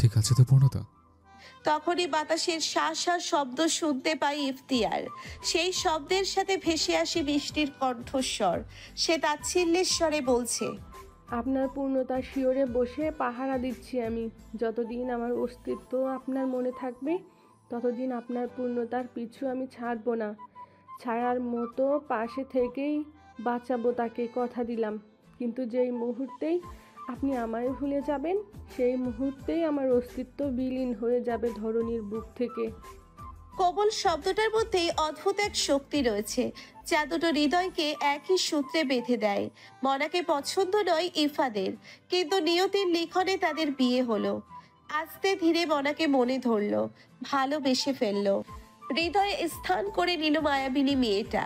ঠিক আছে তো পূর্ণতা? তখনই বাতাসের শাঁ শাঁ শব্দ শুনতে পাই ইফতিয়ার। সেই শব্দের সাথে ভেসে আসে বৃষ্টির কণ্ঠস্বর। সে তাচ্ছিল্যের স্বরে বলছে, আপনার পূর্ণতার শিয়রে বসে পাহারা দিচ্ছি আমি। যতদিন আমার অস্তিত্ব আপনার মনে থাকবে ততদিন আপনার পূর্ণতার পিছু আমি ছাড়ব না। ছাড়ার মতো পাশে থেকেই বাঁচাবো তাকে, কথা দিলাম। কিন্তু যেই মুহূর্তেই আপনি আমায় ভুলে যাবেন সেই মুহূর্তেই আমার অস্তিত্ব বিলীন হয়ে যাবে ধরণীর বুক থেকে। কোমল শব্দটার মধ্যেই অদ্ভুত এক শক্তি রয়েছে, যা দুটো হৃদয়কে একই সূত্রে বেঁধে দেয়। মনাকে পছন্দ নয় ইফাদের, কিন্তু নিয়তির লিখনে তাদের বিয়ে হলো। আস্তে ধীরে মনাকে মনে ধরলো, ভালোবেসে ফেললো। হৃদয়ে স্থান করে নিল মায়াবিনী মেয়েটা।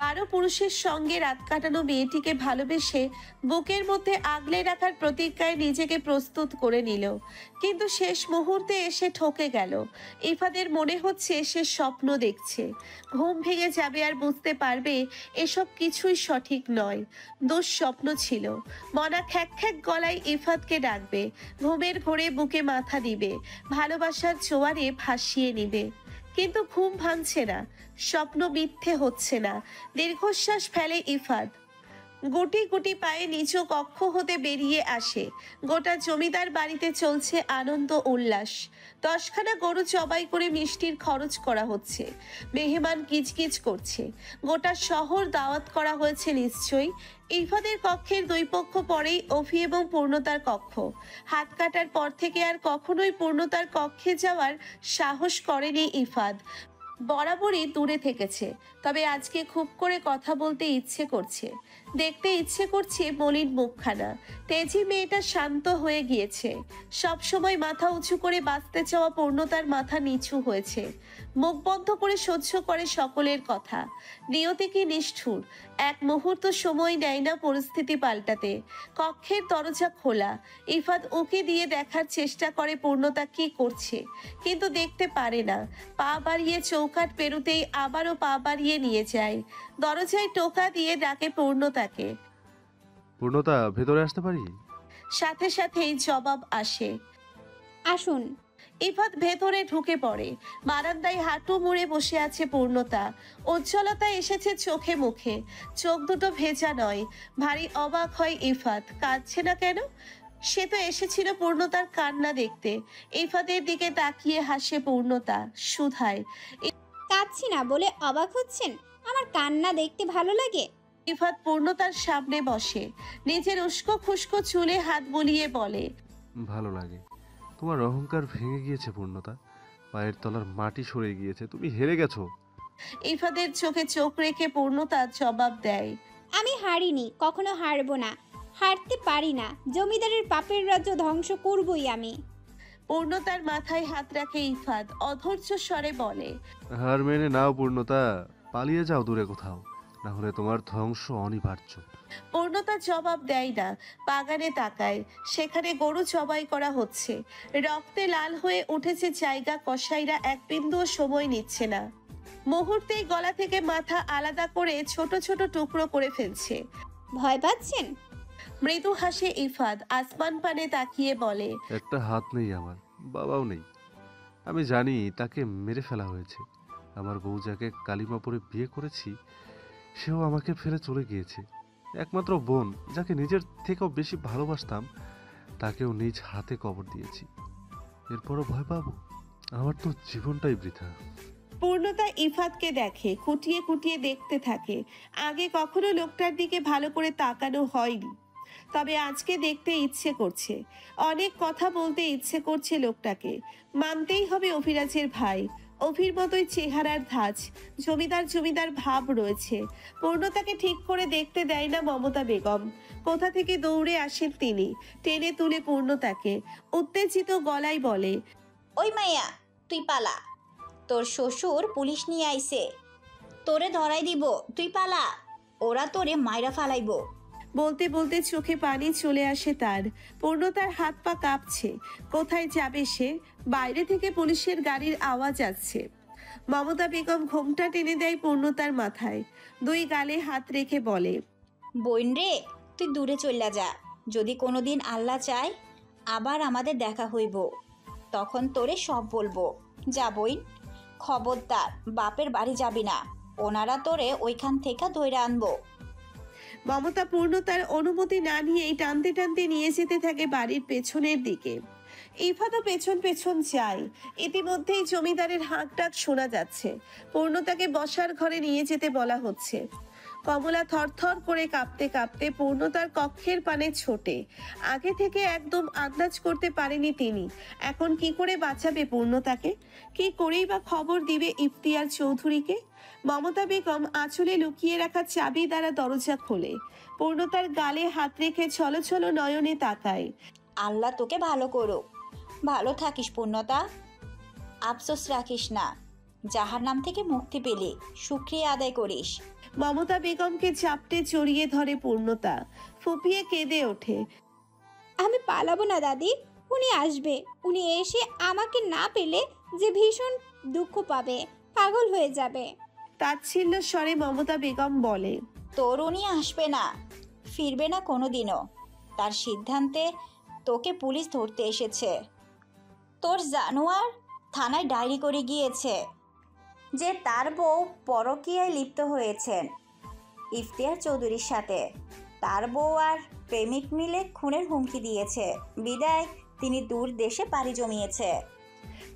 12 পুরুষের সঙ্গে রাত কাটানো মেয়েটিকে ভালোবেসে বুকের মধ্যে আগলে রাখার প্রতিজ্ঞায় নিজেকে প্রস্তুত করে নিল। কিন্তু শেষ মুহূর্তে এসে ঠকে গেল। ইফাদের মনে হচ্ছে সে স্বপ্ন দেখছে। ঘুম ভেঙে যাবে আর বুঝতে পারবে এসব কিছুই সঠিক নয়, দুঃস্বপ্ন ছিল। মনা খ্যাক খ্যাক গলায় ইফাদকে ডাকবে, ঘুমের ঘোরে বুকে মাথা দিবে, ভালোবাসার জোয়ারে ভাসিয়ে নিবে। কিন্তু ঘুম ভাঙছে না, স্বপ্ন মিথ্যে হচ্ছে না। দীর্ঘশ্বাস ফেলে ইফাদ। গুটি গুটি পায়ে নিচু কক্ষ হতে বেরিয়ে আসে। গোটা জমিদার বাড়িতে চলছে আনন্দ উল্লাস। 10খানা গরু জবাই করে মিষ্টির খরচ করা হচ্ছে। মেহমান কিচকিচ করছে। গোটা শহর দাওয়াত করা হয়েছে নিশ্চয়ই। ইফাদের কক্ষের দুই পক্ষ পরেই অভি এবং পূর্ণতার কক্ষ। হাত কাটার পর থেকে আর কখনোই পূর্ণতার কক্ষে যাওয়ার সাহস করেনি ইফাদ। বরাবরই দূরে থেকেছে, তবে আজকে খুব করে কথা বলতে ইচ্ছে করছে, দেখতে ইচ্ছে করছে মলিন মুখখানা। তেজি মেয়েটা শান্ত হয়ে গিয়েছে। সব সময় মাথা উঁচু করে বাঁচতে চাওয়া পূর্ণতার মাথা নিচু হয়েছে। মুখ বন্ধ করে সহ্য করে সকলের কথা। নিয়তি কি নিষ্ঠুর, এক মুহূর্ত সময় নেয় না পরিস্থিতি পাল্টাতে। কক্ষের দরজা খোলা। ইফাদ উকি দিয়ে দেখার চেষ্টা করে পূর্ণতা কি করছে, কিন্তু দেখতে পারে না। পা বাড়িয়ে চৌকাঠ পেরুতেই আবারও পা বাড়িয়ে নিয়ে যায়। দরজায় টোকা দিয়ে ডাকে পূর্ণতাকে। পূর্ণতা, ভেতরে আসতে পারি? সাথে সাথেই জবাব আসে, আসুন। ইফাত ভেতরে ঢুকে পড়ে। বারান্দায় হাঁটু মুড়ে বসে আছে পূর্ণতা। উজ্জ্বলতা এসেছে চোখে মুখে। চোখ দুটো ভেজা নয়, ভারী অবাক হয় ইফাত। কাঁদছে না কেন? সে তো এসেছিল পূর্ণতার কান্না দেখতে। ইফাতের দিকে তাকিয়ে হাসে পূর্ণতা, সুধায়। কাঁদছি না বলে অবাক হচ্ছেন? আমার কান্না দেখতে ভালো লাগে? ইফাত পূর্ণতার সামনে বসে, নিজের উস্কো খুস্কো চুলে হাত বুলিয়ে বলে, ভালো লাগে। তোমার অহংকার ভেঙে গিয়েছে পূর্ণতা, পায়ের তলার মাটি সরে গিয়েছে, তুমি হেরে গেছো। ইফাদের চোখে চোখ রেখে পূর্ণতা জবাব দেয়, আমি হারিনি, কখনো হারবো না, হারতে পারি না। জমিদারের পাপের রাজ্য ধ্বংস করবই আমি। পূর্ণতার মাথায় হাত রাখে ইফাত, অধৈর্য স্বরে বলে, হার মেনে নাও পূর্ণতা, পালিয়ে যাও দূরে কোথাও, না হলে তোমার ধ্বংস অনিবার্য। পূর্ণতা জবাব দেয় না। বাগানে তাকায়, সেখানে গরু জবাই করা হচ্ছে। রক্তে লাল হয়ে উঠেছে জায়গা। কসাইরা এক বিন্দুও সময় নিচ্ছে না। মুহূর্তেই গলা থেকে মাথা আলাদা করে ছোট ছোট টুকরো করে ফেলছে। ভয় পাচ্ছেন? মৃদু হাসে ইফাত, আসমান পানে তাকিয়ে বলে, একটা হাত নেই আমার, বাবাও নেই। আমি জানি তাকে মেরে ফেলা হয়েছে। আমার বউ যাকে কালিমা পরে বিয়ে করেছি, সেও আমাকে ফেলে চলে গিয়েছে। একমাত্র বোন, যাকে নিজের থেকেও বেশি ভালোবাসতাম, তাকেও নিজ হাতে কবর দিয়েছি। এরপরও ভয় পাবো? আমার তো জীবনটাই বৃথা। পূর্ণতা ইফাতকে দেখে, খুঁটিয়ে খুঁটিয়ে দেখতে থাকে। আগে কখনো লোকটার দিকে ভালো করে তাকানো হয়নি, তবে আজকে দেখতে ইচ্ছে করছে। অনেক কথা বলতে ইচ্ছে করছে লোকটাকে। মানতেই হবে অভিরাজের ভাই, অভির মতোই চেহারার ধাঁচ, জমিদার জমিদার ভাব রয়েছে। পূর্ণতাকে ঠিক করে দেখতে দেয় না মমতা বেগম। কোথা থেকে দৌড়ে আসেন তিনি, টেনে তুলে পূর্ণতাকে উত্তেজিত গলায় বলে, ওই মাইয়া, তুই পালা, তোর শ্বশুর পুলিশ নিয়ে আইছে, তোরে ধরাই দিব, তুই পালা, ওরা তোরে মাইরা ফালাইব। বলতে বলতে চোখে পানি চলে আসে তার। পূর্ণতার হাত পা কাঁপছে। কোথায় যাবে সে? বাইরে থেকে পুলিশের গাড়ির আওয়াজ আসছে। মমতা বেগম ঘোমটা টেনে দেয় পূর্ণতার মাথায়, দুই গালে হাত রেখে বলে, বোন রে, তুই দূরে চললা যা। যদি কোনোদিন আল্লাহ চায় আবার আমাদের দেখা হইব, তখন তোরে সব বলবো। যাবই। খবরদার বাপের বাড়ি যাবি না, ওনারা তোরে ওইখান থেকে ধইরা আনবো। মমতা পূর্ণতার অনুমতি না নিয়েই টানতে টানতে নিয়ে যেতে থাকে বাড়ির পেছনের দিকে। ইফা তো পেছন পেছন যায়। ইতিমধ্যেই জমিদারের হাঁক ডাক শোনা যাচ্ছে। পূর্ণতাকে বসার ঘরে নিয়ে যেতে বলা হচ্ছে। কমলা থরথর করে কাঁপতে কাঁপতে পূর্ণতার কক্ষের পানে ছোটে। আগে থেকে একদম আন্দাজ করতে পারেনি তিনি এখন কি করে বাঁচাবে পূর্ণতাকে, কি করেই বা খবর দিবে ইফতিয়ার চৌধুরীকে। মমতা বেগম আঁচলে লুকিয়ে রাখা চাবি দ্বারা দরজা খোলে। পূর্ণতার গালে হাত রেখে ছলো ছলো নয়নে তাকায়। আল্লাহ তোকে ভালো করুক। ভালো থাকিস পূর্ণতা, আফসোস রাখিস না। জাহান্নাম থেকে মুক্তি পেলে শুকরিয়া আদায় করিস। মমতা বেগমকে চাপটে জড়িয়ে ধরে পূর্ণতা। ফুপিয়ে কেঁদে ওঠে। আমি পালাবো না দাদি, উনি আসবে। উনি এসে আমাকে না পেলে যে ভীষণ দুঃখ পাবে, পাগল হয়ে যাবে। তাচ্ছিল্য স্বরে মমতা বেগম বলে, তোর উনি আসবে না, ফিরবে না কোনোদিনও। তার সিদ্ধান্তে তোকে পুলিশ ধরতে এসেছে। তোর জানোয়ার থানায় ডায়েরি করে গিয়েছে যে তার বউ পরকীয়ায় লিপ্ত হয়েছেন ইফতিয়ার চৌধুরীর সাথে। তার বউ আর প্রেমিক মিলে খুনের হুমকি দিয়েছে, বিদায় তিনি দূর দেশে পাড়ি জমিয়েছে।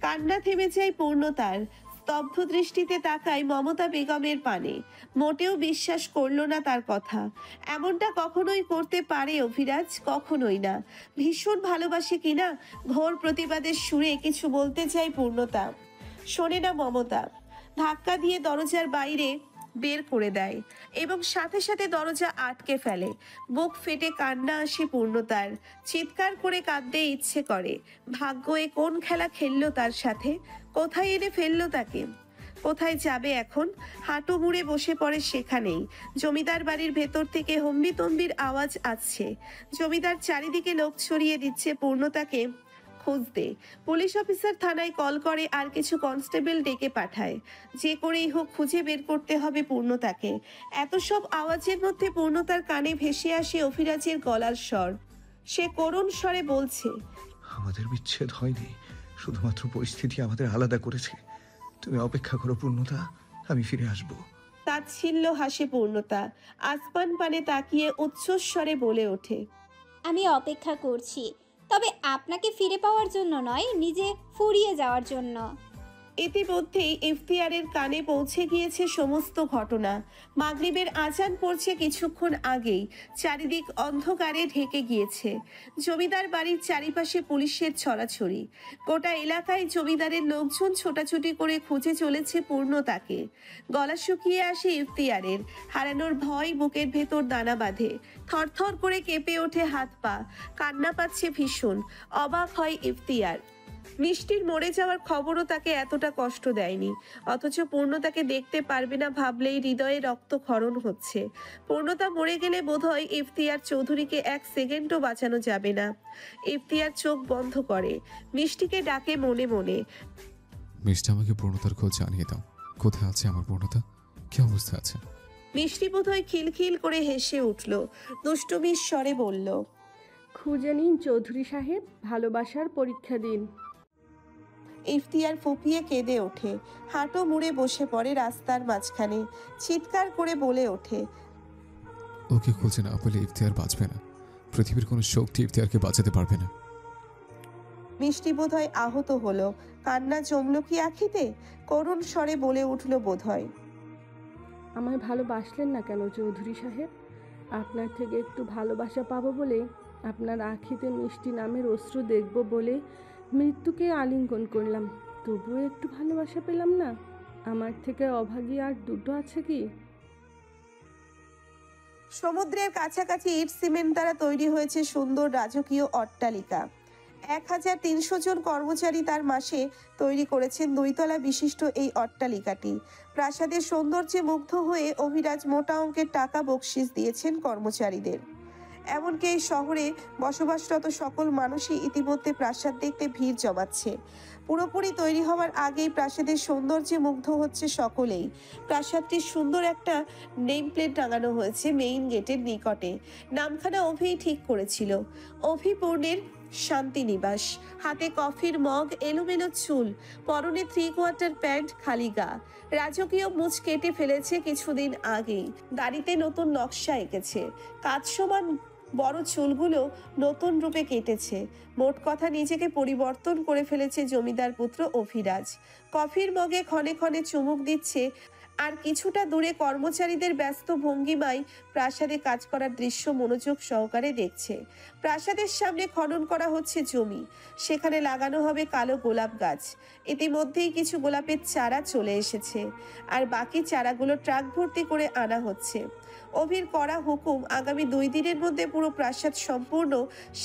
কান্না থেমে যায় পূর্ণতার। স্তব্ধ দৃষ্টিতে তাকায় মমতা বেগমের পানে। মোটেও বিশ্বাস করলো না তার কথা। এমনটা কখনোই করতে পারে অভিরাজ? কখনোই না। ভীষণ ভালোবাসে কিনা? ঘোর প্রতিবাদের সুরে কিছু বলতে চায় পূর্ণতা, শোনে না মমতা। ধাক্কা দিয়ে দরজার বাইরে বের করে দেয় এবং সাথে সাথে দরজা আটকে ফেলে। বুক ফেটে কান্না আসে পূর্ণতার। চিৎকার করে কাঁদতে ইচ্ছে করে। ভাগ্য এ কোন খেলা খেললো তার সাথে? কোথায় এনে ফেললো তাকে? কোথায় যাবে এখন? হাঁটু মুড়ে বসে পড়ে সেখানেই। জমিদার বাড়ির ভেতর থেকে হম্বিতম্বির আওয়াজ আসছে। জমিদার চারিদিকে লোক ছড়িয়ে দিচ্ছে পূর্ণতাকে খুঁজতে। পুলিশ অফিসার থানায় কল করে আর কিছু কনস্টেবল ডেকে পাঠায়। যে করেই হোক খুঁজে বের করতে হবে পূর্ণতাকে। এত সব আওয়াজের মধ্যে পূর্ণতার কানে ভেসে আসে অভিরাজের গলার স্বর। সে করুণ স্বরে বলছে, আমাদের বিচ্ছেদ হয়নি, শুধুমাত্র পরিস্থিতি আমাদের আলাদা করেছে। তুমি অপেক্ষা করো পূর্ণতা, আমি ফিরে আসব। তাচ্ছিল্য হাসে পূর্ণতা। আসমান পানে তাকিয়ে উচ্চস্বরে বলে ওঠে, আমি অপেক্ষা করছি, তবে আপনাকে ফিরে পাওয়ার জন্য নয়, নিজে ফুরিয়ে যাওয়ার জন্য। ইতিমধ্যেই ইফতিয়ারের কানে পৌঁছে গিয়েছে সমস্ত ঘটনা। মাগরিবের আজান পড়ছে কিছুক্ষণ আগেই। চারিদিক অন্ধকারে ঢেকে গিয়েছে। জমিদার বাড়ির চারিপাশে পুলিশের ছড়াছড়ি। গোটা এলাকায় জমিদারের লোকজন ছোটাছুটি করে খুঁজে চলেছে পূর্ণতাকে। গলা শুকিয়ে আসে ইফতিয়ারের। হারানোর ভয় বুকের ভেতর দানা বাঁধে। থরথর করে কেঁপে ওঠে হাত পা। কান্না পাচ্ছে ভীষণ। অবাক হয় ইফতিয়ার। মিষ্টির মরে যাওয়ার খবরও তাকে এতটা কষ্ট দেয়নি, অথচ পূর্ণতাকে দেখতে পারবে না ভাবলেই হৃদয়ে রক্তক্ষরণ হচ্ছে। পূর্ণতা মরে গেলে বোধহয় ইফতিয়ার চৌধুরীকে এক সেকেন্ডও বাঁচানো যাবে না। ইফতিয়ার চোখ বন্ধ করে, মিষ্টিকে ডাকে মনে মনে, মিষ্টি আমাকে পূর্ণতার খোঁজ জানিয়ে দাও। কোথায় আছে আমার পূর্ণতা, কি অবস্থা আছে? মিষ্টি বোধহয় খিলখিল করে হেসে উঠল, দুষ্টুমির স্বরে বলল, খুঁজে নিন চৌধুরী সাহেব, ভালোবাসার পরীক্ষা দিন। ইফতিয়ার ফুপিয়ে কেঁদে ওঠে। হাঁটু মুড়ে বসে পড়ে রাস্তার মাঝখানে। চিৎকার করে বলে ওঠে, ওকে খুঁজে না পেলে ইফতিয়ার বাঁচবে না। পৃথিবীর কোনো শক্তি ইফতিয়ারকে বাঁচাতে পারবে না। মিষ্টি বোধহয় আহত হলো। কান্না জমল কি আখিতে? করুণ স্বরে বলে উঠল বোধহয়, আমায় ভালোবাসলেন না কেন চৌধুরী সাহেব? আপনার থেকে একটু ভালোবাসা পাবো বলে, আপনার আখিতে মিষ্টি নামের অশ্রু দেখব বলে মৃত্যুকে আলিঙ্গন করলাম। তবুও একটু ভালোবাসা পেলাম না। আমার থেকে অভাগী আর দুটো আছে কি? সমুদ্রের কাছাকাছি ইট সিমেন্ট দ্বারা তৈরি হয়েছে সুন্দর রাজকীয় অট্টালিকা। 1300 জন কর্মচারী তার মাসে তৈরি করেছেন 2 তলা বিশিষ্ট এই অট্টালিকাটি। প্রাসাদের সৌন্দর্যে মুগ্ধ হয়ে অভিরাজ মোটা অঙ্কের টাকা বকশিস দিয়েছেন কর্মচারীদের। এমনকি এই শহরে বসবাসরত সকল মানুষই ইতিমধ্যে প্রাসাদ দেখতে ভিড় জমাচ্ছে। পুরোপুরি তৈরি হওয়ার আগেই প্রাসাদের সৌন্দর্যে মুগ্ধ হচ্ছে সকলেই। প্রাসাদটির সুন্দর একটা নেম প্লেট টাঙানো হয়েছে মেইন গেটের নিকটে। নামখানা অভি ঠিক করেছিল। অভি পূর্ণের শান্তিনিবাস। হাতে কফির মগ, এলোমেলো চুল, পরনে 3/4 প্যান্ট, খালি গা। রাজকীয় মুছ কেটে ফেলেছে কিছুদিন আগেই, দাড়িতে নতুন নকশা এঁকেছে। কাজ সমান বড় চুলগুলো নতুন রূপে কেটেছে। মোট কথা নিজেকে পরিবর্তন করে ফেলেছে জমিদার পুত্র অভিরাজ। কফির মগে ক্ষণে ক্ষণে চুমুক দিচ্ছে, আর কিছুটা দূরে কর্মচারীদের ব্যস্ত ভঙ্গিমায় প্রাসাদে কাজ করার দৃশ্য মনোযোগ সহকারে দেখছে। প্রাসাদের সামনে খনন করা হচ্ছে জমি, সেখানে লাগানো হবে কালো গোলাপ গাছ। ইতিমধ্যেই কিছু গোলাপের চারা চলে এসেছে, আর বাকি চারাগুলো ট্রাক ভর্তি করে আনা হচ্ছে। অভির করা হুকুম, আগামী 2 দিনের মধ্যে পুরো প্রাসাদ সম্পূর্ণ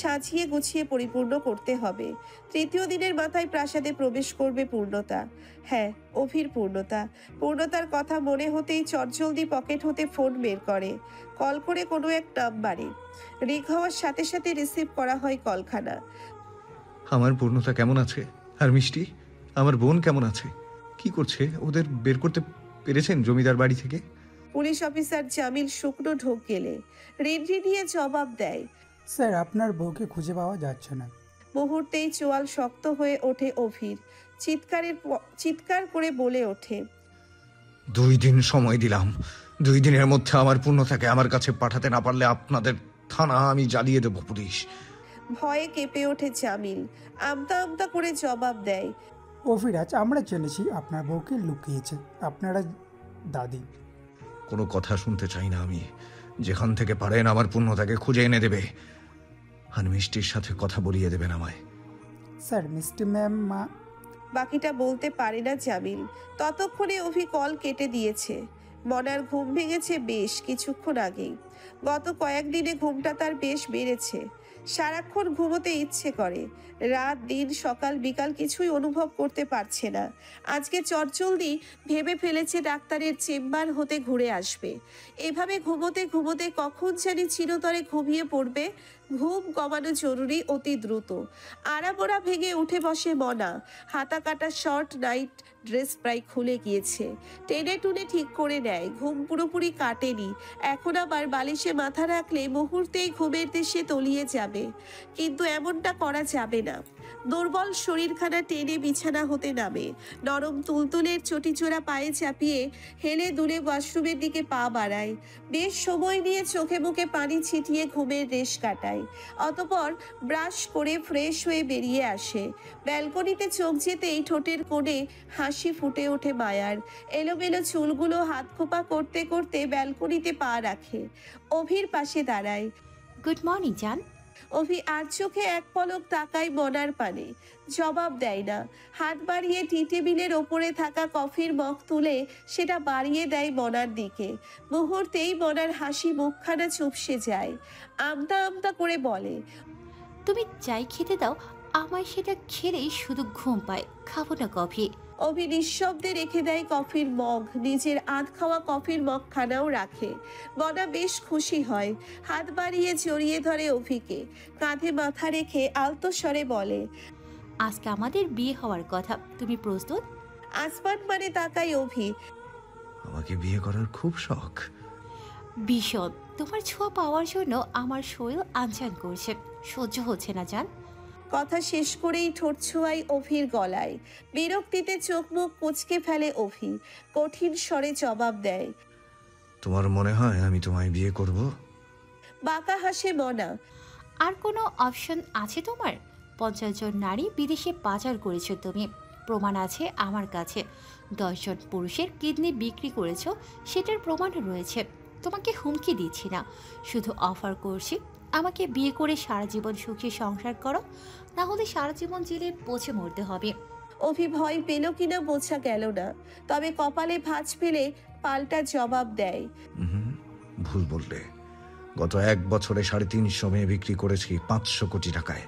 সাজিয়ে গুছিয়ে পরিপূর্ণ করতে হবে। 3য় দিনের মাথায় প্রাসাদে প্রবেশ করবে পূর্ণতা। হ্যাঁ, অভির পূর্ণতা। পূর্ণতার কথা মনে হতেই চটজলদি পকেট হতে ফোন বের করে, কল করে কোনো এক নাম্বারে। রিং হওয়ার সাথে সাথে রিসিভ করা হয় কলখানা। আমার পূর্ণতা কেমন আছে? আর মিষ্টি, আমার বোন কেমন আছে? কি করছে? ওদের বের করতে পেরেছেন জমিদার বাড়ি থেকে? পুলিশ অফিসার জামিল শুকনো ঢোক গেলে রিনরিনিয়ে জবাব দেয়। স্যার, আপনার বউকে খুঁজে পাওয়া যাচ্ছে না। মুহূর্তেই চোয়াল শক্ত হয়ে ওঠে অভির। চিৎকার করে বলে ওঠে, 2 দিন সময় দিলাম। 2 দিনের মধ্যে আমার পূর্ণতাকে আমার কাছে পাঠাতে না পারলে আপনাদের থানা আমি জ্বালিয়ে দেব পুলিশ। ভয়ে কেঁপে ওঠে জামিল। আমতা আমতা করে জবাব দেয়, অভিরাজ, আমরা জেনেছি আপনার বউকে লুকিয়েছে আপনারা দাদি। কোনো কথা শুনতে চাই না আমি। যেখান থেকে পারেন আমার পূর্ণতাকে খুঁজে এনে দেবে, আর মিষ্টির সাথে কথা বলিয়ে দেবেন আমায়। স্যার, মিষ্টি ম্যাম মা। বাকিটা বলতে পারে না জামিল। ততক্ষণে অভি কল কেটে দিয়েছে। মনার ঘুম ভেঙেছে বেশ কিছুক্ষণ আগেই। গত কয়েকদিনে ঘুমটা তার বেশ বেড়েছে। সারাক্ষণ ঘুমোতে ইচ্ছে করে। রাত দিন সকাল বিকাল কিছুই অনুভব করতে পারছে না। আজকে চটজলদি ভেবে ফেলেছে ডাক্তারের চেম্বার হতে ঘুরে আসবে। এভাবে ঘুমোতে ঘুমোতে কখন জানি চিরতরে ঘুমিয়ে পড়বে। ঘুম কমানো জরুরি, অতি দ্রুত। আড়াবোড়া ভেঙে উঠে বসে মনা। হাতা কাটা শর্ট নাইট ড্রেস প্রায় খুলে গিয়েছে। টেনে টুনে ঠিক করে নেয়, ঘুম পুরোপুরি কাটেনি। এখন আবার বালিশে মাথা রাখলে মুহূর্তেই ঘুমের দেশে তলিয়ে যাবে, কিন্তু এমনটা করা যাবে না। দুর্বল শরীরখানা টেনে বিছানা হতে নামে। নরম তুলতুলের চটিচোরা পায়ে চাপিয়ে হেলে দুলে ওয়াশরুমের দিকে পা বাড়ায়। বেশ সময় নিয়ে চোখে মুখে পানি ছিটিয়ে ঘুমের রেশ কাটায়। অতপর ব্রাশ করে ফ্রেশ হয়ে বেরিয়ে আসে। ব্যালকনিতে চোখ যেতেই ঠোঁটের কোণে হাসি ফুটে ওঠে মায়ার। এলোমেলো চুলগুলো হাত খোপা করতে করতে ব্যালকনিতে পা রাখে। অভির পাশে দাঁড়ায়। গুড মর্নিং জান। অভি আর চোখে এক পলক তাকায় মনার পানে, জবাব দেয় না। হাত বাড়িয়ে টি টেবিলের ওপরে থাকা কফির মগ তুলে সেটা বাড়িয়ে দেয় মনার দিকে। মুহূর্তেই মনার হাসি মুখখানা চুপসে যায়। আমতা আমতা করে বলে, তুমি যাই খেতে দাও, আমায় সেটা খেলেই শুধু ঘুম পায়, খাবো না কফি। অভি নিঃশব্দে রেখে দেয় কফির মগ, নিজের আধ খাওয়া কফির মগ খানাও রাখে। মনা বেশ খুশি হয়, হাত বাড়িয়ে জড়িয়ে ধরে অভিকে। কাঁধে মাথা রেখে আলতো স্বরে বলে, আজকে আমাদের বিয়ে হওয়ার কথা, তুমি প্রস্তুত? আসমান মানে তাকাই অভি। আমাকে বিয়ে করার খুব শখ। ভীষণ। তোমার ছোঁয়া পাওয়ার জন্য আমার শরীর আনচান করছে, সহ্য হচ্ছে না জান। কথা শেষ করেই ঠোঁট ছোঁয়াই অভির গলায়। বিরক্তিতে চোখ মুখ কুঁচকে ফেলে অভি। কঠিন স্বরে জবাব দেয়, তোমার মনে হয় আমি তোমায় বিয়ে করব? বাঁকা হাসে মনা। আর কোনো অপশন আছে তোমার? 50 জন নারী বিদেশে পাচার করেছো তুমি, প্রমাণ আছে আমার কাছে। 10 জন পুরুষের কিডনি বিক্রি করেছো, সেটার প্রমাণ রয়েছে। তোমাকে হুমকি দিচ্ছি না, শুধু অফার করছি, আমাকে বিয়ে করে সারা জীবন সুখে সংসার করো, না হলে সারা জীবন জেলে পচে মরতে হবে। অভি ভয় পেল কিনা বোঝা গেল না, তবে কপালে ভাঁজ ফেলে পাল্টা জবাব দেয়, ভুল বললে। গত 1 বছরে 350 মেয়ে বিক্রি করেছি 500 কোটি টাকায়।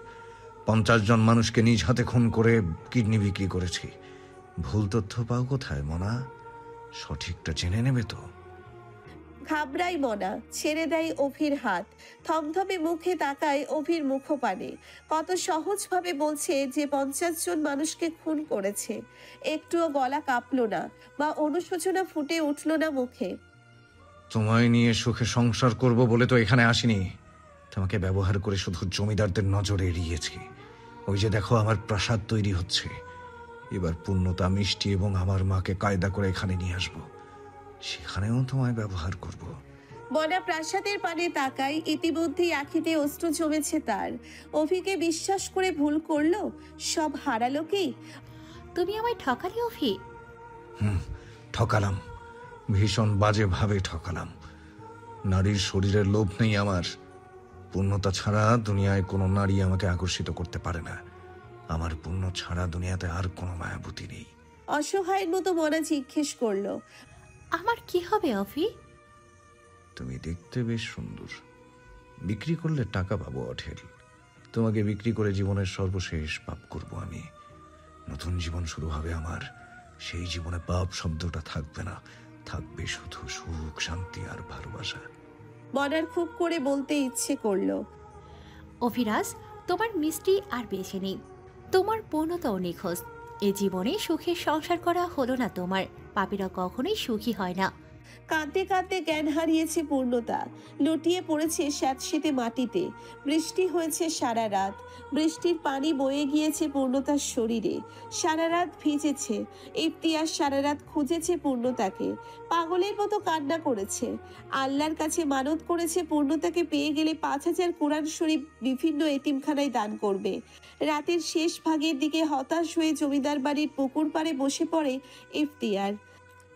50 জন মানুষকে নিজ হাতে খুন করে কিডনি বিক্রি করেছি। ভুল তথ্য পাও কোথায় মনা? সঠিকটা জেনে নেবে তো। ঘাবড়াই মনা, ছেড়ে দেয় অভির হাত। থমথমে মুখে তাকায় অভির মুখপানে। কত সহজভাবে বলছে যে 50 জন মানুষকে খুন করেছে। একটুও গলা কাঁপলো না বা অনুশোচনা ফুটে উঠল না মুখে। তোমায় নিয়ে সুখে সংসার করব বলে তো এখানে আসিনি। তোমাকে ব্যবহার করে শুধু জমিদারদের নজরে এড়িয়েছি। ওই যে দেখো আমার প্রাসাদ তৈরি হচ্ছে। এবার পূর্ণতা, মিষ্টি এবং আমার মাকে কায়দা করে এখানে নিয়ে আসবো। সেখানেও তোমায় ব্যবহার করব। মনা প্রাসাদের পানে তাকায়। ইতিমধ্যেই আখিতে অশ্রু জমেছে তার। অভিকে বিশ্বাস করে ভুল করলো, সব হারালো কি? তুমি আমায় ঠকালি অভি। ঠকালাম, ভীষণ বাজেভাবে ঠকালাম। নারীর শরীরের লোভ নেই আমার। পূর্ণতা ছাড়া দুনিয়ায় কোনো নারী আমাকে আকর্ষিত করতে পারে না। আমার পূর্ণ ছাড়া দুনিয়াতে আর কোনো মায়াবতী নেই। অসহায়ের মতো মনা জিজ্ঞেস করলো, আমার কি হবে অভি? তুমি দেখতে বেশ সুন্দর। বিক্রি করলে টাকা পাবো অঠেল। তোমাকে বিক্রি করে জীবনের সর্বশেষ পাপ করব আমি। নতুন জীবন শুরু হবে আমার। সেই জীবনে পাপ শব্দটা থাকবে না, থাকবে শুধু সুখ, শান্তি আর ভালোবাসা। মনার খুব করে বলতে ইচ্ছে করলো, অভিরাজ, তোমার মিষ্টি আর বেঁচে নেই। তোমার পূর্ণতাও নিখোঁজ। এ জীবনে সুখের সংসার করা হলো না তোমার। পাপীরা কখনোই সুখী হয় না। কাঁদতে কাঁদতে জ্ঞান হারিয়েছে পূর্ণতা। লুটিয়ে পড়েছে স্যাঁতসেঁতে মাটিতে। বৃষ্টি হয়েছে সারা রাত। বৃষ্টির পানি বয়ে গিয়েছে পূর্ণতার শরীরে। সারা রাত ভিজেছে। ইফতিয়ার সারা রাত খুঁজেছে পূর্ণতাকে। পাগলের মতো কান্না করেছে। আল্লাহর কাছে মানত করেছে পূর্ণতাকে পেয়ে গেলে 5,000 কোরআন শরীফ বিভিন্ন এতিমখানায় দান করবে। রাতের শেষ ভাগের দিকে হতাশ হয়ে জমিদার বাড়ির পুকুর পাড়ে বসে পড়ে ইফতিয়ার।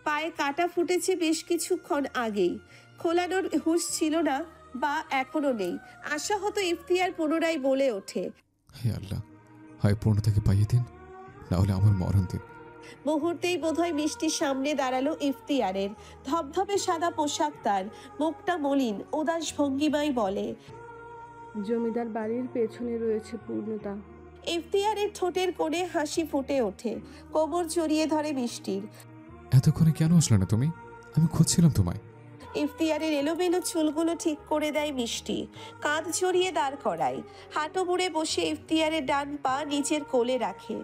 পায়ে কাটা ফুটেছে বেশ কিছুক্ষণ আগেই। খোলানোর হুঁশ ছিল না, বা এখনো নেই। আশাহত ইফতিয়ার পুনরায় বলে ওঠে, হে আল্লাহ, হয় পূর্ণতাকে পাইয়ে দিন, না হলে আমার মরণ দিন। মুহূর্তেই বোধহয় মিষ্টির সামনে দাঁড়ালো ইফতিয়ারের। ধবধবে সাদা পোশাক তার, মুখটা মলিন, উদাস ভঙ্গিমায় বলে, জমিদার বাড়ির পেছনে রয়েছে পূর্ণতা। ইফতিয়ারের ঠোঁটের কোণে হাসি ফুটে ওঠে। কোমর জড়িয়ে ধরে মিষ্টির। এতক্ষণে কেন আসলে না তুমি? আমি খুঁজছিলাম তোমায়। ইফতিয়ারের এলোমেলো চুলগুলো ঠিক করে দেয় মিষ্টি। কাঁধ জড়িয়ে দাঁড় করায়। হাঁটু মুড়ে বসে ইফতিয়ারের ডান পা নিচের কোলে রাখে।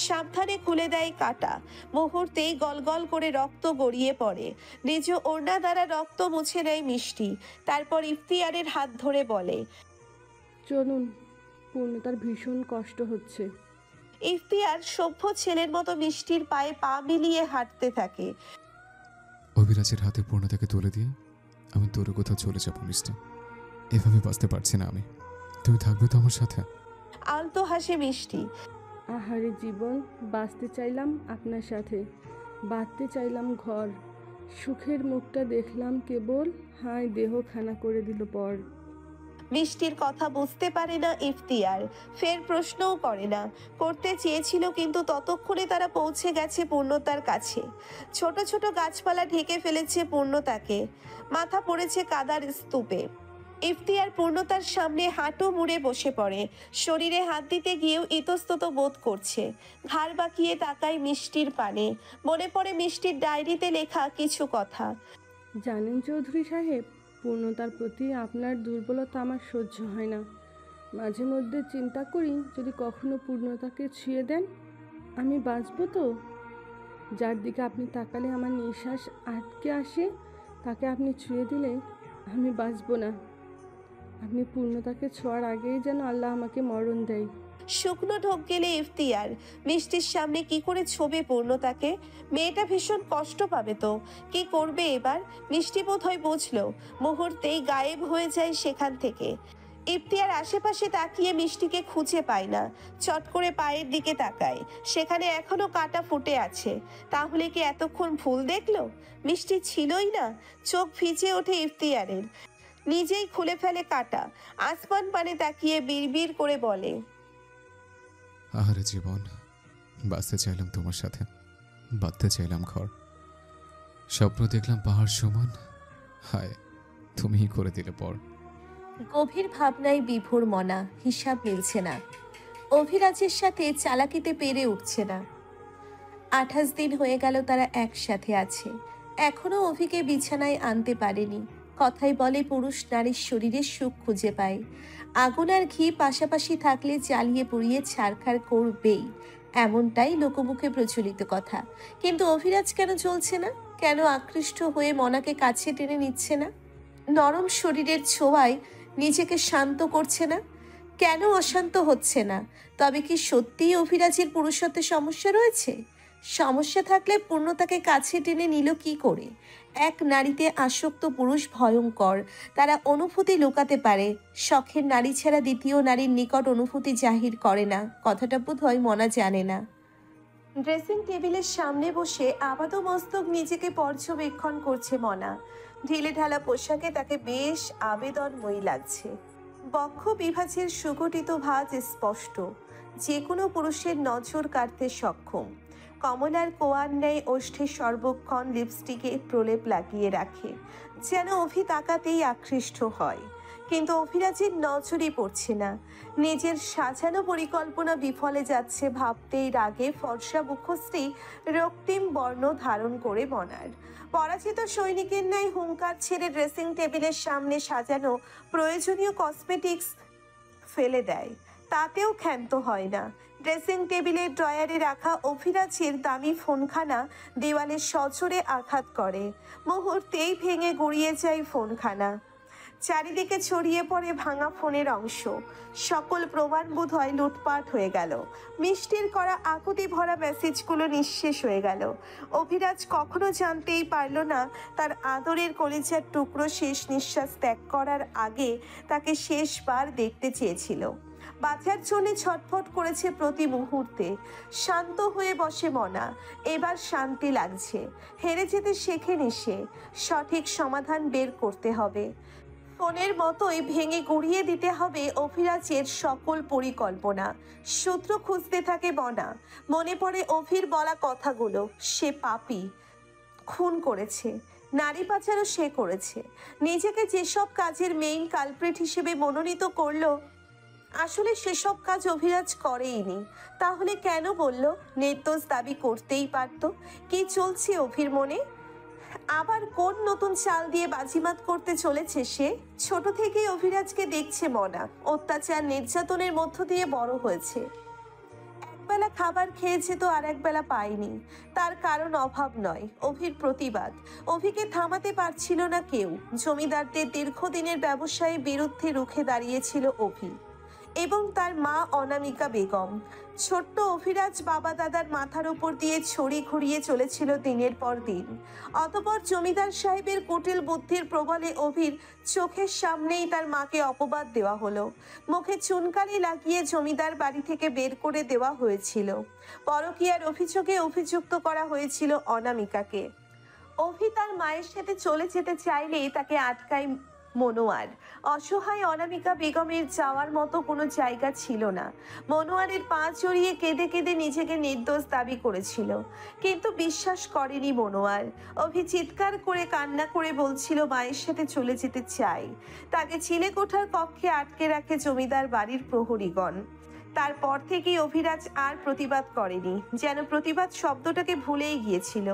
সাবধানে খুলে দেয় কাটা। মুহূর্তেই গলগল করে রক্ত গড়িয়ে পড়ে। নিজ ওড়না দ্বারা রক্ত মুছে নেয় মিষ্টি। তারপর ইফতিয়ারের হাত ধরে বলে, চলুন, পূর্ণতার ভীষণ কষ্ট হচ্ছে। ইফতিয়ার সভ্য ছেলের মতো মিষ্টির পায়ে পা মিলিয়ে হাঁটতে থাকে। অভিরাজের হাতে পূর্ণতাকে তুলে দিয়ে আমি দূরে কোথাও চলে যাবো মিষ্টি। এভাবে বাঁচতে পারছি না আমি। তুমি থাকবে তো আমার সাথে? আলতো হাসে মিষ্টি। আহারে জীবন, বাঁচতে চাইলাম আপনার সাথে, বাঁধতে চাইলাম ঘর। সুখের মুখটা দেখলাম কেবল, হায় দেহ খানা করে দিল পর। মিষ্টির কথা বুঝতে পারে না ইফতিয়ার। ফের প্রশ্নও করে না। করতে চেয়েছিল, কিন্তু ততক্ষণে তারা পৌঁছে গেছে পূর্ণতার কাছে। ছোট ছোট গাছপালা ঢেকে ফেলেছে পূর্ণতাকে। মাথা পড়েছে কাদার স্তূপে। ইফতিয়ার পূর্ণতার সামনে হাঁটু মুড়ে বসে পড়ে। শরীরে হাত দিতে গিয়েও ইতস্তত বোধ করছে। ঘাড় বাঁকিয়ে তাকায় মিষ্টির পানে। মনে পড়ে মিষ্টির ডায়েরিতে লেখা কিছু কথা। জানেন চৌধুরী সাহেব, পূর্ণতার প্রতি আপনার দুর্বলতা আমার সহ্য হয় না। মাঝে মধ্যে চিন্তা করি, যদি কখনো পূর্ণতাকে ছুঁয়ে দেন, আমি বাঁচব তো? যার দিকে আপনি তাকালে আমার নিঃশ্বাস আটকে আসে, তাকে আপনি ছুঁয়ে দিলে আমি বাঁচব না। আপনি পূর্ণতাকে ছোঁয়ার আগেই যেন আল্লাহ আমাকে মরণ দেয়। শুকনো ঢোক গেলে ইফতিয়ার। মিষ্টির সামনে কি করে ছোবে পূর্ণতাকে? মেয়েটা ভীষণ কষ্ট পাবে তো। কি করবে এবার? মিষ্টি বোধহয় বুঝলো। মুহূর্তেই গায়েব হয়ে যায় সেখান থেকে। ইফতিয়ার আশেপাশে তাকিয়ে মিষ্টিকে খুঁজে পায় না। চট করে পায়ের দিকে তাকায়। সেখানে এখনো কাটা ফুটে আছে। তাহলে কি এতক্ষণ ভুল দেখলো? মিষ্টি ছিলই না। চোখ ভিজে ওঠে ইফতিয়ারের। নিজেই খুলে ফেলে কাটা। আসমান পানে তাকিয়ে বিড়বিড় করে বলে, আহারে জীবন, বাঁচতে চাইলাম তোমার সাথে, বাঁধতে চাইলাম ঘর। স্বপ্ন দেখলাম পাহাড় সমান, হায় তুমিই করে দিলে পর। গভীর ভাবনায় বিভোর মনা। হিসাব মিলছে না। অভিরাজের সাথে চালাকিতে পেরে উঠছে না। 28 দিন হয়ে গেল তারা একসাথে আছে। এখনো অভিকে বিছানায় আনতে পারেনি। কথাই বলে পুরুষ নারীর শরীরে সুখ খুঁজে পায়। আগুন আর ঘি পাশাপাশি থাকলে জ্বালিয়ে পুড়িয়ে ছারখার করবেই, এমনটাই লোকমুখে প্রচলিত কথা। কিন্তু অভিরাজ কেন চলছে না? কেন আকৃষ্ট হয়ে মনাকে কাছে টেনে নিচ্ছে না? নরম শরীরের ছোঁয়ায় নিজেকে শান্ত করছে না? কেন অশান্ত হচ্ছে না? তবে কি সত্যিই অভিরাজের পুরুষত্বে সমস্যা রয়েছে? সমস্যা থাকলে পূর্ণতাকে কাছে টেনে নিল কি করে? এক নারীতে আসক্ত পুরুষ ভয়ঙ্কর। তারা অনুভূতি লুকাতে পারে। শখের নারী ছাড়া দ্বিতীয় নারীর নিকট অনুভূতি জাহির করে না। কথাটা বোধহয় মনা জানে না। ড্রেসিং টেবিলের সামনে বসে আপাতমস্তক নিজেকে পর্যবেক্ষণ করছে মনা। ঢিলে ঢালা পোশাকে তাকে বেশ আবেদনময়ী লাগছে। বক্ষ বিভাজের সুগঠিত ভাঁজ স্পষ্ট, যে কোনো পুরুষের নজর কাড়তে সক্ষম। কমলার কোয়ার ন্যায় ওষ্ঠে সর্বক্ষণ লিপস্টিকে প্রলেপ লাগিয়ে রাখে, যেন অভি তাকাতেই আকৃষ্ট হয়। কিন্তু অভিরাজের নজরই পড়ছে না। নিজের সাজানো পরিকল্পনা বিফলে যাচ্ছে ভাবতেই রাগে ফর্সা মুখশ্রী রক্তিম বর্ণ ধারণ করে মনার। পরাজিত সৈনিকের ন্যায় হুঙ্কার ছেড়ে ড্রেসিং টেবিলের সামনে সাজানো প্রয়োজনীয় কসমেটিক্স ফেলে দেয়। তাতেও ক্ষান্ত হয় না। ড্রেসিং টেবিলের ড্রয়ারে রাখা অভিরাজের দামি ফোনখানা দেওয়ালে সজোরে আঘাত করে। মুহূর্তেই ভেঙে গুড়িয়ে যায় ফোনখানা। চারিদিকে ছড়িয়ে পড়ে ভাঙা ফোনের অংশ। সকল প্রমাণ বোধ হয় লুটপাট হয়ে গেল। মিষ্টির করা আকুতি ভরা মেসেজগুলো নিঃশেষ হয়ে গেল। অভিরাজ কখনো জানতেই পারল না তার আদরের কলিজার টুকরো শেষ নিঃশ্বাস ত্যাগ করার আগে তাকে শেষবার দেখতে চেয়েছিল। বাঁচার জন্য ছটফট করেছে প্রতি মুহূর্তে। শান্ত হয়ে বসে মনা। এবার শান্তি লাগছে। হেরে যেতে শেখেনি সে। সঠিক সমাধান বের করতে হবে। ফোনের মতোই ভেঙে গুড়িয়ে দিতে হবে অভিরাজের সকল পরিকল্পনা। সূত্র খুঁজতে থাকে মনা। মনে পড়ে অভির বলা কথাগুলো। সে পাপী, খুন করেছে, নারী পাচারও সে করেছে। নিজেকে যেসব কাজের মেইন কালপ্রিট হিসেবে মনোনীত করলো, আসলে সেসব কাজ অভিরাজ করেইনি। তাহলে কেন বলল? নির্দোষ দাবি করতেই পারত। কি চলছে অভির মনে? আবার কোন নতুন চাল দিয়ে বাজিমাত করতে চলেছে সে? ছোট থেকেই অভিরাজকে দেখছে মনা। অত্যাচার নির্যাতনের মধ্য দিয়ে বড় হয়েছে। একবেলা খাবার খেয়েছে তো আর একবেলা পায়নি। তার কারণ অভাব নয়, অভির প্রতিবাদ। অভিকে থামাতে পারছিল না কেউ। জমিদারদের দীর্ঘদিনের ব্যবসায়ের বিরুদ্ধে রুখে দাঁড়িয়েছিল অভি এবং তার মা অনামিকা বেগম। ছোট্ট অভিরাজ বাবা দাদার মাথার উপর দিয়ে ছড়ি ঘুরিয়ে চলেছিল দিনের পর দিন। অতঃপর জমিদার সাহেবের কুটিল বুদ্ধির প্রবলে অভির চোখের সামনেই তার মাকে অপবাদ দেওয়া হলো। মুখে চুনকালি লাগিয়ে জমিদার বাড়ি থেকে বের করে দেওয়া হয়েছিল। পরকীয়ার অভিযোগে অভিযুক্ত করা হয়েছিল অনামিকাকে। অভি তার মায়ের সাথে চলে যেতে চাইলেই তাকে আটকায় মনোয়ার। অসহায় অনামিকা বেগমের যাওয়ার মতো কোনো জায়গা ছিল না। মনোয়ারের পা জড়িয়ে কেঁদে কেঁদে নিজেকে নির্দোষ দাবি করেছিল, কিন্তু বিশ্বাস করেনি মনোয়ার। অভি চিৎকার করে কান্না করে বলছিল মায়ের সাথে চলে যেতে চাই। তাকে চিলেকোঠার কক্ষে আটকে রাখে জমিদার বাড়ির প্রহরীগণ। তারপর থেকেই অভিরাজ আর প্রতিবাদ করেনি, যেন প্রতিবাদ শব্দটাকে ভুলেই গিয়েছিল।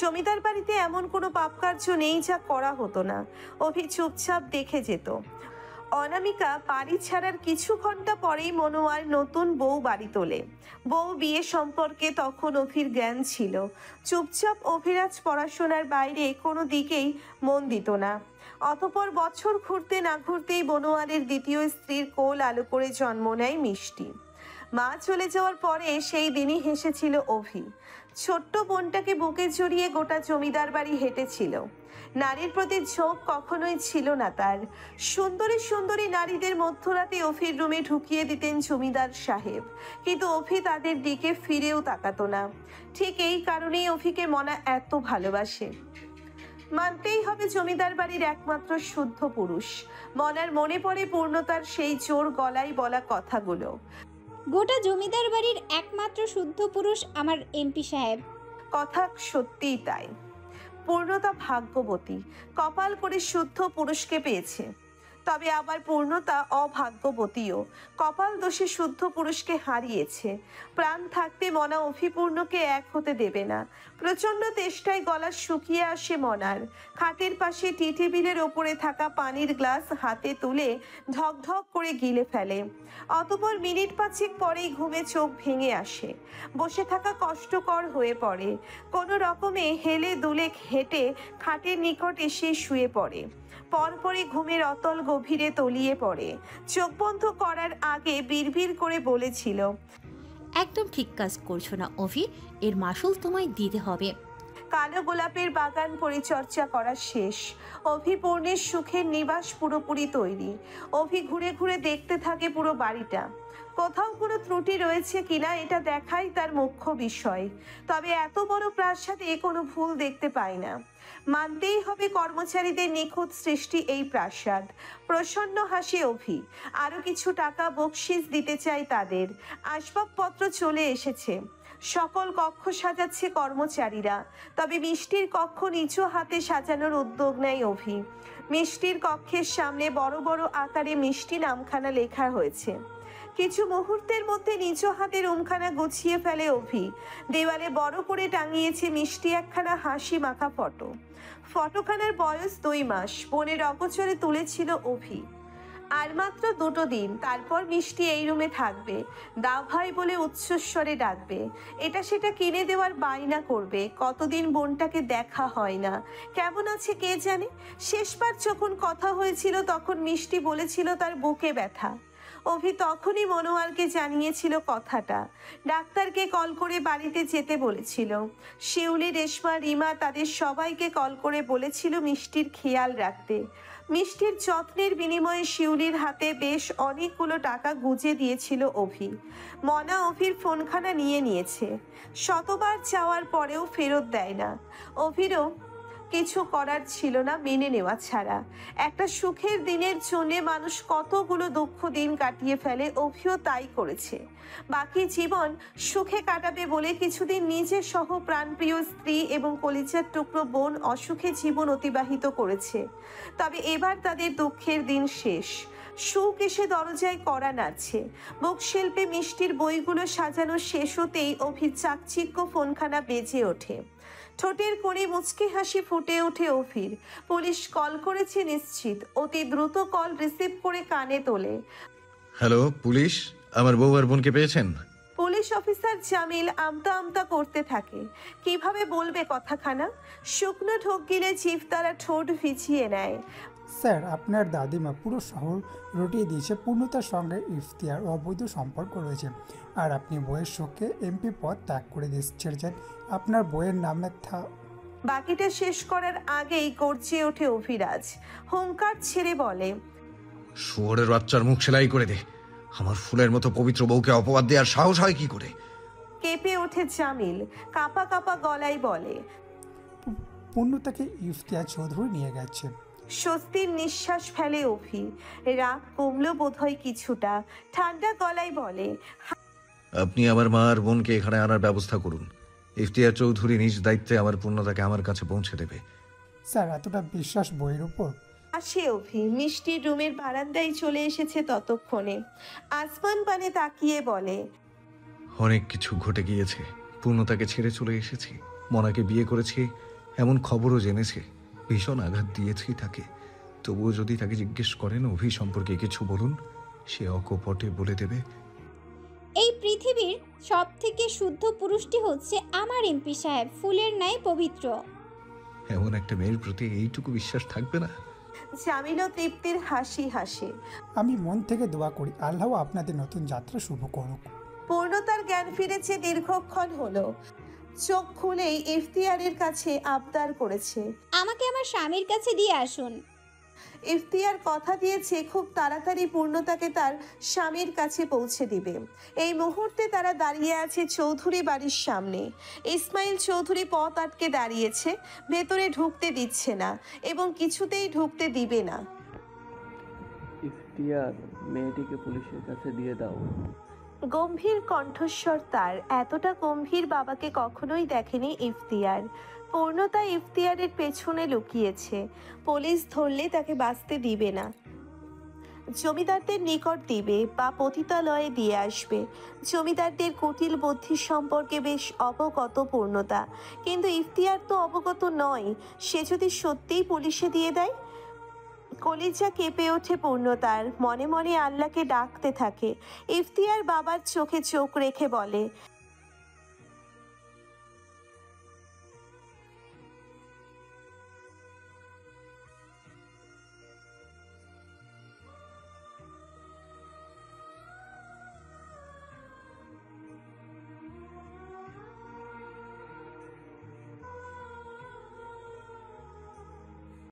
জমিদার বাড়িতে এমন কোনো পাপকার্য নেই যা করা হতো না। অভি চুপচাপ দেখে যেত। অনামিকা বাড়ি ছাড়ার কিছু ঘন্টা পরেই মনোয়ার নতুন বউ বাড়ি তোলে। বউ বিয়ে সম্পর্কে তখন অভির জ্ঞান ছিল। চুপচাপ অভিরাজ পড়াশোনার বাইরে কোনো দিকেই মন দিত না। অতঃপর বছর ঘুরতে না ঘুরতেই মনোয়ারের দ্বিতীয় স্ত্রীর কোল আলো করে জন্ম নেয় মিষ্টি। মা চলে যাওয়ার পরে সেই দিনই হেসেছিল অভি। ছোট্ট বোনটাকে বুকে জড়িয়ে গোটা জমিদার বাড়ি হেঁটেছিল। নারীর প্রতি ঝোঁক কখনোই ছিল না তার। সুন্দরী সুন্দরী নারীদের মধ্যরাতে অভির রুমে ঢুকিয়ে দিতেন জমিদার সাহেব, কিন্তু অভি তাদের দিকে ফিরেও তাকাতো না। ঠিক এই কারণেই অভিকে মনা এত ভালোবাসে। মানতেই হবে জমিদার বাড়ির একমাত্র শুদ্ধ পুরুষ। মনার মনে পড়ে পূর্ণতার সেই জোর গলায় বলা কথাগুলো। গোটা জমিদার বাড়ির একমাত্র শুদ্ধ পুরুষ আমার এমপি সাহেব। কথা সত্যিই তাই। পূর্ণতা ভাগ্যবতী, কপাল করে শুদ্ধ পুরুষকে পেয়েছে। তবে আবার পূর্ণতা অভাগ্যবতীও, কপাল দোষে শুদ্ধ পুরুষকে হারিয়েছে। প্রাণ থাকতে মনা অভিপূর্ণকে এক হতে দেবে না। প্রচণ্ড তেষ্টায় গলা শুকিয়ে আসে মনার। খাটের পাশে টি টেবিলের ওপরে থাকা পানির গ্লাস হাতে তুলে ঢকঢক করে গিলে ফেলে। অতঃপর মিনিট পাঁচেক পরেই ঘুমে চোখ ভেঙে আসে। বসে থাকা কষ্টকর হয়ে পড়ে। কোনো রকমে হেলে দুলে হেঁটে খাটের নিকট এসে শুয়ে পড়ে। পরপরই ঘুমের অতল গভীরে তলিয়ে পড়ে। চোখ বন্ধ করার আগে বিড়বিড় করে বলেছিল, একদম ঠিক কাজ করছো না অভি, এর মাসুল তোমায় দিতে হবে। কালো গোলাপের বাগান পরিচর্যা করা শেষ। অভি পূর্ণের সুখের নিবাস পুরোপুরি তৈরি। অভি ঘুরে ঘুরে দেখতে থাকে পুরো বাড়িটা। কোথাও কোনো ত্রুটি রয়েছে কিনা এটা দেখাই তার মুখ্য বিষয়। তবে এত বড় প্রাসাদে কোনো ভুল দেখতে পায় না। মানতেই হবে কর্মচারীদের নিখুঁত সৃষ্টি এই প্রাসাদ। প্রসন্ন হাসি অভি। আরো কিছু টাকা বকশিস দিতে চাই তাদের। আসবাবপত্র চলে এসেছে। সকল কক্ষ সাজাচ্ছে কর্মচারীরা। তবে মিষ্টির কক্ষ নিচু হাতে সাজানোর উদ্যোগ নেয় অভি। মিষ্টির কক্ষের সামনে বড় বড় আকারে মিষ্টি নামখানা লেখা হয়েছে। কিছু মুহূর্তের মধ্যে নিচু হাতে রুমখানা গুছিয়ে ফেলে অভি। দেওয়ালে বড় করে টাঙিয়েছে মিষ্টি একখানা হাসি মাখা ফটো। ফটোখানার বয়স 2 মাস। বোনের অগোচরে তুলেছিল অভি। আর মাত্র 2 দিন, তারপর মিষ্টি এই রুমে থাকবে। দাও ভাই বলে উচ্চস্বরে ডাকবে। এটা সেটা কিনে দেওয়ার বায়না করবে। কতদিন বোনটাকে দেখা হয় না, কেমন আছে কে জানে। শেষবার যখন কথা হয়েছিল তখন মিষ্টি বলেছিল তার বুকে ব্যথা। অভি তখনই মনোয়ারকে জানিয়েছিল কথাটা। ডাক্তারকে কল করে বাড়িতে যেতে বলেছিল। শিউলি, রেশমা, রিমা তাদের সবাইকে কল করে বলেছিল মিষ্টির খেয়াল রাখতে। মিষ্টির যত্নের বিনিময়ে শিউলির হাতে বেশ অনেকগুলো টাকা গুঁজে দিয়েছিল অভি। মনা অভির ফোনখানা নিয়ে নিয়েছে। শতবার চাওয়ার পরেও ফেরত দেয় না। অভিরও কিছু করার ছিল না মেনে নেওয়া ছাড়া। একটা সুখের দিনের জন্য মানুষ কতগুলো দুঃখ দিন কাটিয়ে ফেলে, অভিও তাই করেছে। বাকি জীবন সুখে কাটাবে বলে কিছুদিন নিজের সহ প্রাণপ্রিয় স্ত্রী এবং কলিজার টুকরো বোন অসুখে জীবন অতিবাহিত করেছে। তবে এবার তাদের দুঃখের দিন শেষ। সুখ এসে দরজায় কড়া নাড়ছে। বুকশেল্পে মিষ্টির বইগুলো সাজানো শেষ হতেই অভির চাকচিক্য ফোনখানা বেজে ওঠে। ঠোঁটের কোণে মুচকি হাসি ফুটে ওঠে অভির। পুলিশ কল করেছে নিশ্চিত। অতি দ্রুত কল রিসিভ করে কানে তোলে। হ্যালো পুলিশ, আমার বউ আর বোনকে পেয়েছেন? পুলিশ অফিসার জামিল আমতা আমতা করতে থাকে। কিভাবে বলবে কথাখানা। শুকনো ঢোক গিলে জিভ দ্বারা ঠোঁট ভিজিয়ে নেয়। স্যার, আপনার দাদিমা পুরো শহর রটিয়ে দিয়েছে পূর্ণতার সঙ্গে ইফতিয়ার অবৈধ সম্পর্ক রয়েছে। আর আপনি বইয়ের শোককে এমপি পদ ত্যাগ করে ছেড়েছেন আপনার বইয়ের নামে বাকিটা শেষ করার আগেই গর্জে ওঠে অভিরাজ। হুঙ্কার ছেড়ে বলে, শুয়োরের বাচ্চার মুখ সেলাই করে দে। আমার ফুলের মতো পবিত্র বউকে অপবাদ দেওয়ার সাহস হয় কি করে? কেঁপে ওঠে জামিল। কাঁপা কাঁপা গলায় বলে, পূর্ণতাকে ইফতিয়ার চৌধুরী নিয়ে গেছে। স্বস্তির নিঃশ্বাস ফেলে অভি। রাগ কমলো বোধহয় কিছুটা। ঠান্ডা গলায় বলে, আপনি আমার মা আর বোনকে এখানে আনার ব্যবস্থা করুন। ইফতিয়ার চৌধুরী নিজ দায়িত্বে আমার পূর্ণতাকে আমার কাছে পৌঁছে দেবে। স্যার, এতটা বিশ্বাস বইয়ের উপর? আসে অভি। মিষ্টির রুমের বারান্দায় চলে এসেছে ততক্ষণে। আসমান পানে তাকিয়ে বলে, অনেক কিছু ঘটে গিয়েছে। পূর্ণতাকে ছেড়ে চলে এসেছি, মনাকে বিয়ে করেছি এমন খবরও জেনেছে। ভীষণ আঘাত দিয়েছি তাকে। তবুও যদি তাকে জিজ্ঞেস করেন অভি সম্পর্কে কিছু বলুন, সে অকপটে বলে দেবে, এই পৃথিবীর সব থেকে শুদ্ধ পুরুষটি হচ্ছে আমার এমপি সাহেব, ফুলের ন্যায় পবিত্র। এমন একটা মেয়ের প্রতি এইটুকু বিশ্বাস থাকবে না? জামিলও তৃপ্তির হাসি হাসে। আমি মন থেকে দোয়া করি আল্লাহ আপনাদের নতুন যাত্রা শুভ করুক। পূর্ণতার জ্ঞান ফিরেছে দীর্ঘক্ষণ হলো। চোখ খুলেই ইফতিয়ারের কাছে আবদার করেছে, আমাকে আমার স্বামীর কাছে দিয়ে আসুন। ইফতিয়ার কথা দিয়েছে খুব তাড়াতাড়ি পূর্ণতাকে তার স্বামীর কাছে পৌঁছে দিবে। এই মুহূর্তে তারা দাঁড়িয়ে আছে চৌধুরী বাড়ির সামনে। ইসমাইল চৌধুরী পথ আটকে দাঁড়িয়েছে। ভেতরে ঢুকতে দিচ্ছে না এবং কিছুতেই ঢুকতে দিবে না। ইফতিয়ার, মেয়েটিকে পুলিশের কাছে দিয়ে দাও। গম্ভীর কণ্ঠস্বর তার। এতটা গম্ভীর বাবাকে কখনোই দেখেনি ইফতিয়ার। পূর্ণতা ইফতিয়ারের পেছনে লুকিয়েছে। পুলিশ ধরলে তাকে বাঁচতে দিবে না। জমিদারদের নিকট দিবে বা পতিতালয়ে দিয়ে আসবে। জমিদারদের কুটিল বুদ্ধি সম্পর্কে বেশ অবগত পূর্ণতা, কিন্তু ইফতিয়ার তো অবগত নয়। সে যদি সত্যিই পুলিশে দিয়ে দেয়? কলিজা কেঁপে ওঠে পূর্ণতার। মনে মনে আল্লাহকে ডাকতে থাকে। ইফতিয়ার বাবার চোখে চোখ রেখে বলে,